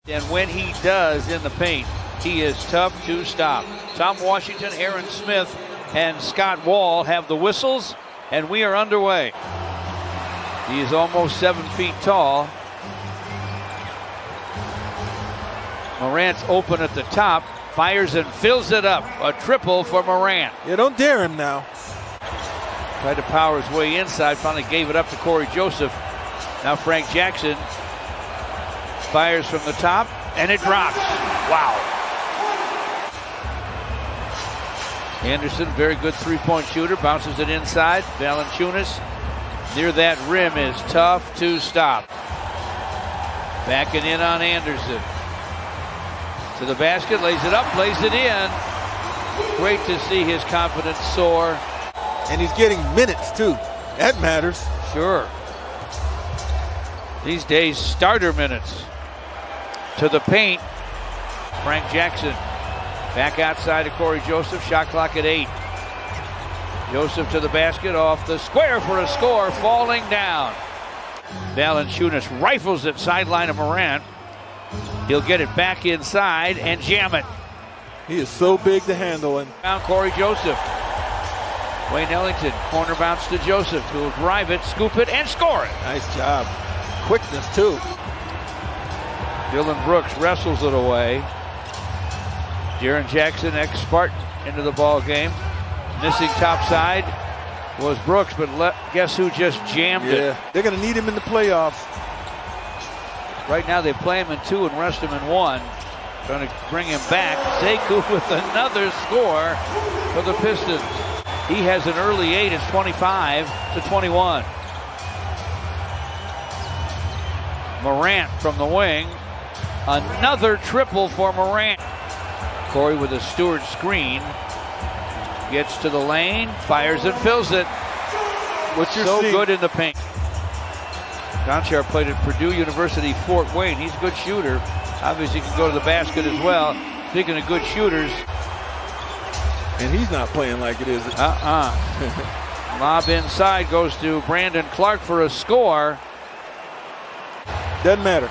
And when he does in the paint, he is tough to stop. Tom Washington, Aaron Smith, and Scott Wall have the whistles, and we are underway. He is almost 7 feet tall. Morant's open at the top, fires and fills it up. A triple for Morant. Yeah, don't dare him now. Tried to power his way inside, finally gave it up to Corey Joseph. Now Frank Jackson fires from the top, and it drops. Wow. Anderson, very good three-point shooter, bounces it inside. Valanciunas near that rim is tough to stop. Backing in on Anderson. To the basket, lays it up, lays it in. Great to see his confidence soar. And he's getting minutes, too. That matters. Sure. These days, starter minutes. To the paint, Frank Jackson. Back outside to Corey Joseph, shot clock at 8. Joseph to the basket, off the square for a score, falling down. Valanciunas rifles it sideline of Morant. He'll get it back inside and jam it. He is so big to handle. And down Corey Joseph. Wayne Ellington, corner bounce to Joseph, who'll drive it, scoop it, and score it. Nice job. Quickness, too. Dylan Brooks wrestles it away. Jaren Jackson, ex-Spartan, into the ball game. Missing top side was Brooks, but guess who just jammed it? They're going to need him in the playoffs. Right now they play him in 2 and rest him in 1. Trying to bring him back. Sekou with another score for the Pistons. He has an early 8. It's 25-21. Morant from the wing. Another triple for Morant. Corey with a Stewart screen. Gets to the lane, fires and fills it. What you're so seeing. Good in the paint. Gonchar played at Purdue University, Fort Wayne. He's a good shooter. Obviously can go to the basket as well. Speaking of good shooters. And he's not playing like it is. Lob inside goes to Brandon Clark for a score. Doesn't matter.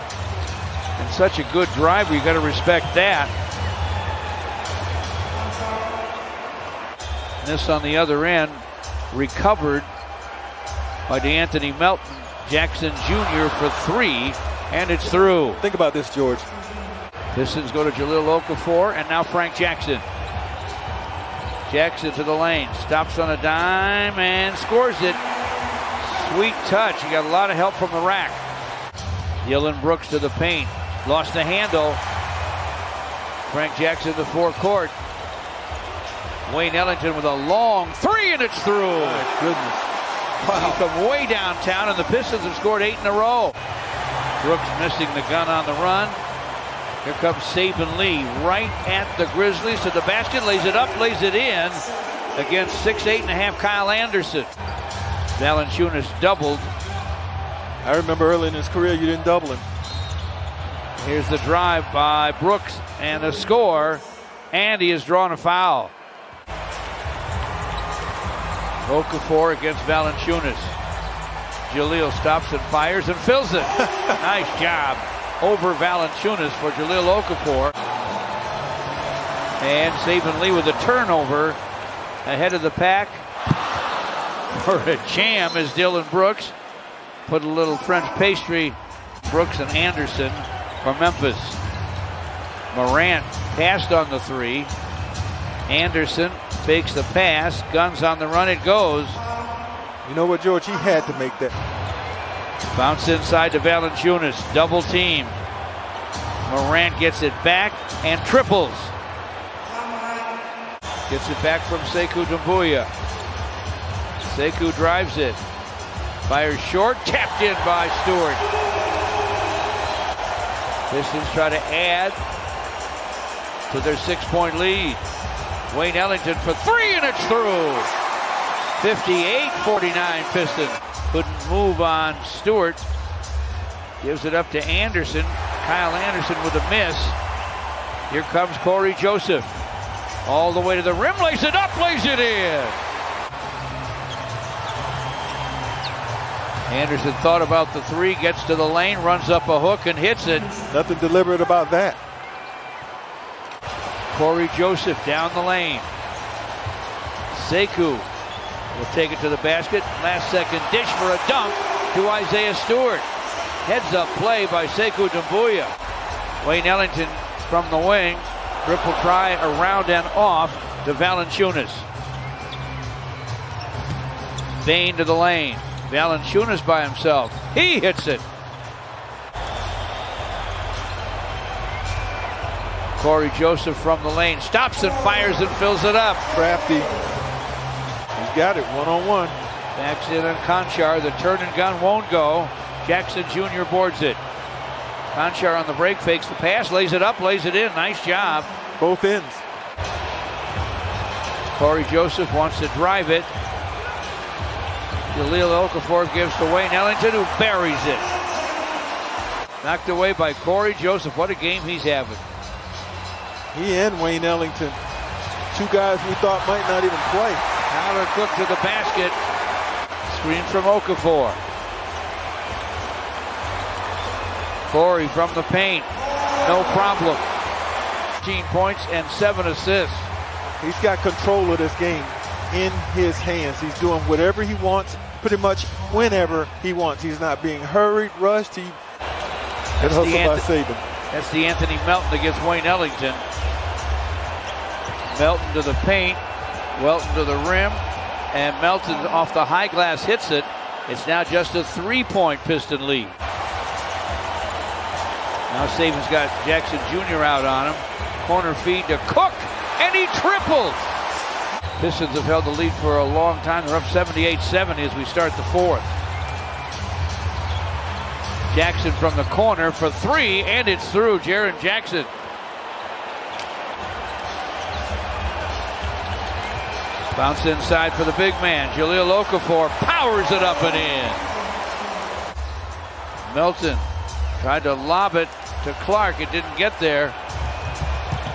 And such a good driver, you got to respect that. This on the other end, recovered by DeAnthony Melton. Jackson Jr. for 3, and it's through. Think about this, George. Pistons go to Jahlil Okafor, and now Frank Jackson. Jackson to the lane, stops on a dime, and scores it. Sweet touch. He got a lot of help from the rack. Dylan Brooks to the paint. Lost the handle. Frank Jackson to the forecourt. Wayne Ellington with a long 3, and it's through. My goodness. Wow. From way downtown, and the Pistons have scored 8 in a row. Brooks missing the gun on the run. Here comes Saban Lee right at the Grizzlies to the basket, lays it up, lays it in against 6'8.5" Kyle Anderson. Valanciunas doubled. I remember early in his career you didn't double him. Here's the drive by Brooks and a score, and he has drawn a foul. Okafor against Valanciunas. Jahlil stops and fires and fills it. Nice job over Valanciunas for Jahlil Okafor. And Saban Lee with a turnover ahead of the pack. For a jam is Dylan Brooks. Put a little French pastry. Brooks and Anderson from Memphis. Morant passed on the 3. Anderson fakes the pass, guns on the run, it goes. You know what, George? He had to make that. Bounce inside to Valanciunas, double team. Morant gets it back and triples. Gets it back from Sekou Doumbouya. Sekou drives it. Fires short, tapped in by Stewart. Pistons try to add to their 6-point lead. Wayne Ellington for 3, and it's through. 58-49 Pistons. Couldn't move on Stewart. Gives it up to Anderson. Kyle Anderson with a miss. Here comes Corey Joseph. All the way to the rim, lays it up, lays it in. Anderson thought about the three, gets to the lane, runs up a hook and hits it. Nothing deliberate about that. Corey Joseph down the lane. Sekou will take it to the basket. Last second dish for a dunk to Isaiah Stewart. Heads up play by Sekou Doumbouya. Wayne Ellington from the wing. Triple try around and off to Valanciunas. Bain to the lane. Valanciunas by himself. He hits it. Corey Joseph from the lane. Stops and fires and fills it up. Crafty. He's got it one-on-one. Backs in on Conchar. The turn and gun won't go. Jackson Jr. boards it. Conchar on the break, fakes the pass, lays it up, lays it in. Nice job. Both ends. Corey Joseph wants to drive it. Jahlil Okafor gives to Wayne Ellington, who buries it. Knocked away by Corey Joseph. What a game he's having. He and Wayne Ellington, two guys we thought might not even play. Tyler Cook to the basket. Screen from Okafor. Corey from the paint. No problem. 15 points and 7 assists. He's got control of this game in his hands. He's doing whatever he wants, pretty much whenever he wants. He's not being hurried, rushed. Good hustle by Saban. That's the Anthony Melton against Wayne Ellington. Melton to the paint. Welton to the rim. And Melton off the high glass hits it. It's now just a 3-point Piston lead. Now Saban's got Jackson Jr. out on him. Corner feed to Cook, and he triples. Pistons have held the lead for a long time. They're up 78-70 as we start the fourth. Jackson from the corner for three, and it's through. Jaren Jackson. Bounce inside for the big man. Jahlil Okafor powers it up and in. Melton tried to lob it to Clark. It didn't get there.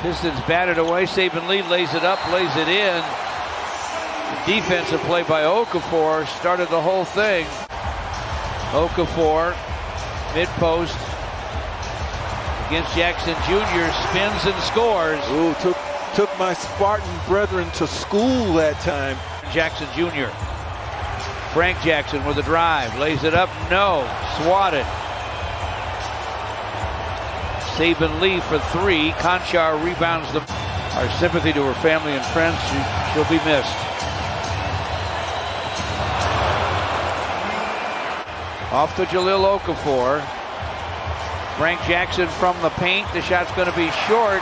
Pistons batted away. Saban Lee lays it up, lays it in. The defensive play by Okafor started the whole thing. Okafor, mid-post against Jackson Jr., spins and scores. Ooh, took my Spartan brethren to school that time. Jackson Jr. Frank Jackson with a drive. Lays it up. No. Swatted. Saban Lee for three. Conchar rebounds them. Our sympathy to her family and friends. She'll be missed. Off to Jahlil Okafor. Frank Jackson from the paint. The shot's going to be short.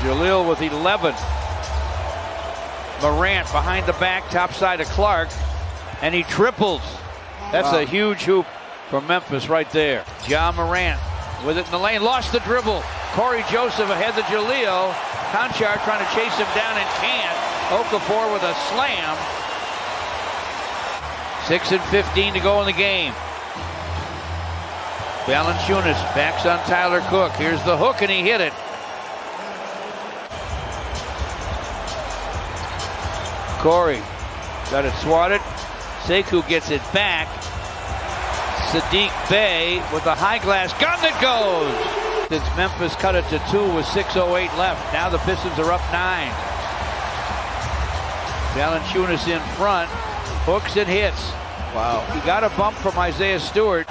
Jahlil with 11. Morant behind the back, top side of Clark, and he triples. That's a huge hoop for Memphis right there. Ja Morant with it in the lane, lost the dribble. Corey Joseph ahead to Jahlil. Conchar trying to chase him down and can't. Okafor with a slam. 6:15 to go in the game. Valanciunas backs on Tyler Cook. Here's the hook, and he hit it. Corey got it swatted. Sekou gets it back. Saddiq Bey with a high glass gun that goes. Since Memphis cut it to 2 with 6:08 left. Now the Pistons are up 9. Valanciunas in front. Hooks and hits. Wow. He got a bump from Isaiah Stewart.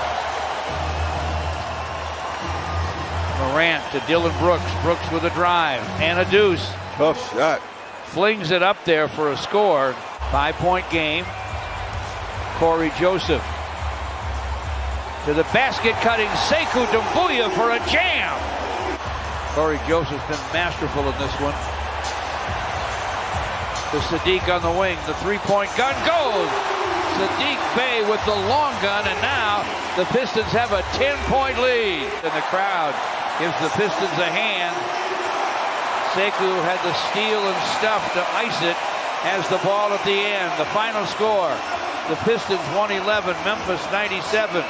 Morant to Dylan Brooks. Brooks with a drive and a deuce. Tough shot. Flings it up there for a score. 5-point game. Corey Joseph to the basket, cutting Sekou Doumbouya for a jam. Corey Joseph's been masterful in this one. To Saddiq on the wing. The three-point gun goes. Saddiq Bey with the long gun, and now the Pistons have a 10-point lead. And the crowd gives the Pistons a hand. Sekou had the steal and stuff to ice it as the ball at the end. The final score, the Pistons 111, Memphis 97.